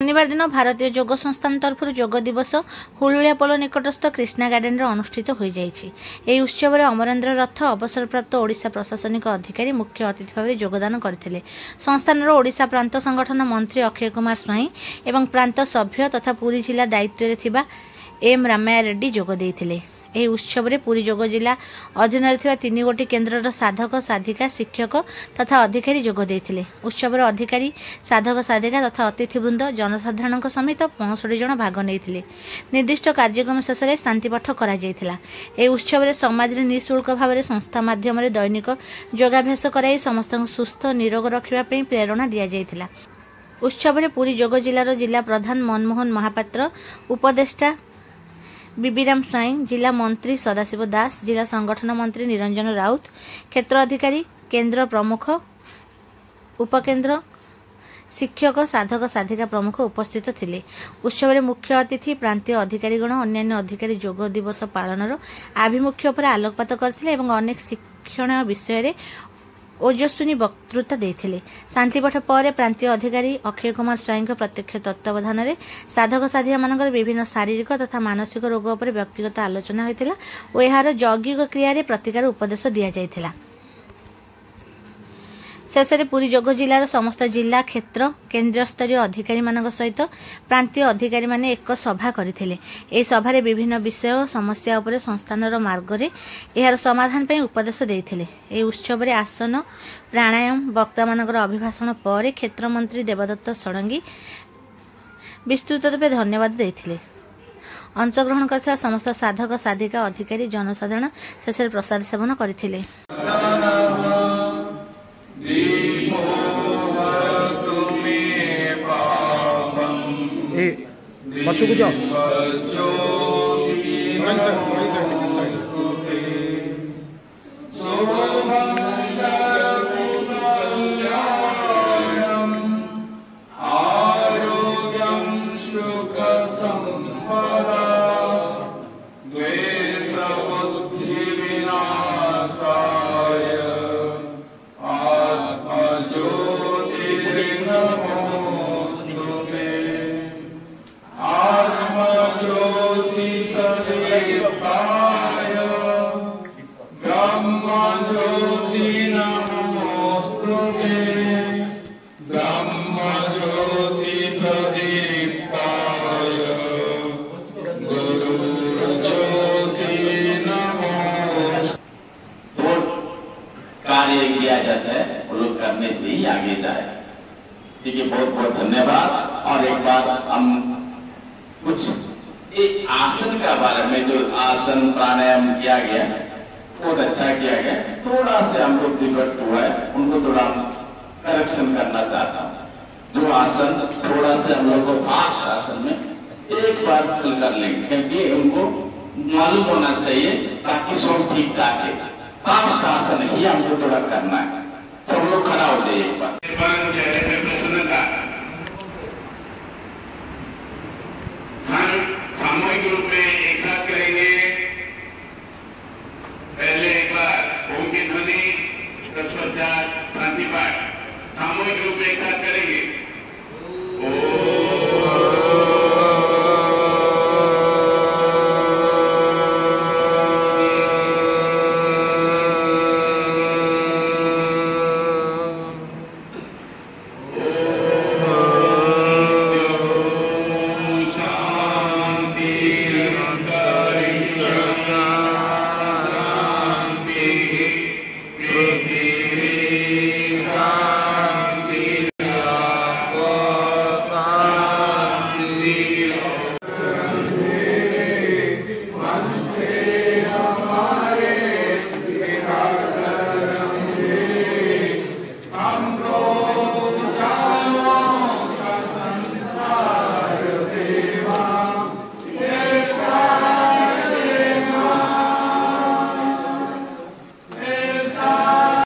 शनिवार दिन भारतीय योग संस्थान तरफ योग दिवस हुलुलिया पोल निकटस्थ कृष्णा गार्डन अनुष्ठित हो जाइछि। एही उत्सव में अमरेन्द्र रथ अवसरप्राप्त ओडिशा प्रशासनिक अधिकारी मुख्य अतिथि भाव योगदान करथिले। संस्थान ओडिशा प्रांत संगठन मंत्री अक्षय कुमार स्वाई एवं प्रांत सभ्य तथा पुरी जिला दायित्व थिबा एम रामाया रेड्डी जोग देइथिले। एही उत्सव में पुरी जोग जिला अधीन 3 गोटी केन्द्र साधक साधिका शिक्षक तथा अधिकारी जोग देइथिले। उत्सव अधिकारी साधक साधिका तथा अतिथिवृंद जनसाधारण समेत 65 जन भाग नेइथिले। निर्दिष्ट कार्यक्रम शेष में शांतिपाठ करा जायथिला। एही उत्सव में समाज रे निःशुल्क भाव में संस्था माध्यम दैनिक योगाभ्यास कराई समस्त सुस्थ निरोग रखिबा पई प्रेरणा दिया जायथिला। उत्सव में पुरी जोग जिलार जिला प्रधान मनमोहन महापात्र, उपदेष्टा बीबीराम स्वाई, जिला मंत्री सदाशिव दास, जिला संगठन मंत्री निरंजन राउत, क्षेत्र अधिकारी, केन्द्र प्रमुख, उपकेन्द्र शिक्षक साधक साधिका प्रमुख उपस्थित थिले। उत्सव में मुख्य अतिथि प्रांतीय अधिकारीगण अन्यान्य अधिकारी जोग दिवस पालनर आभिमुख्य पर आलोकपात करथिले एवं अनेक शिक्षण विषय ओजस्विनी वक्तृता देथिले। शांतिपाठ पर प्रांतीय अधिकारी अक्षय कुमार स्वाई प्रत्यक्ष तत्वावधान में साधक साधिका मानकर विभिन्न शारीरिक तथा मानसिक रोग पर व्यक्तिगत आलोचना होइतिला और यार यौगिक क्रिया प्रतिकार उपदेश दिया जायतिला। शेष में पुरी जोग जिलार समस्त जिला क्षेत्र केन्द्र स्तरीय अधिकारी मान सहित प्रांतीय अधिकारी माने एक सभा करथिले। एही सभा रे विभिन्न विषय और समस्या उपरे संस्थानर मार्ग रे यार समाधान पई उपदेश देथिले। एही उत्सव रे आसन प्राणायाम वक्ता मानकर अभिभाषण पर क्षेत्र मंत्री देवदत्त षडंगी विस्तृत रूपे धन्यवाद देथिले। अंशग्रहण करथिला समस्त साधक साधिका अधिकारी जनसाधारण शेष में प्रसाद सेवन करथिले। बच्चों को जाओ कार्य किया जाता है वो लोग करने से ही आगे जाए। ठीक है, बहुत बहुत धन्यवाद। और एक बार हम कुछ एक आसन का बारे में जो आसन प्राणायाम किया गया बहुत अच्छा किया गया। थोड़ा से हम लोग डिफेक्ट हुआ है उनको थोड़ा करेक्शन करना चाहता हूँ। जो आसन थोड़ा से हम लोग को फास्ट आसन में एक बार कल कर लेंगे क्योंकि उनको मालूम होना चाहिए ताकि सब ठीक ठाक है। फास्ट आसन ही हमको थोड़ा करना है। सब लोग खड़ा हो जाइए एक बार। चेहरे में प्रसन्नता, सामूहिक रूप में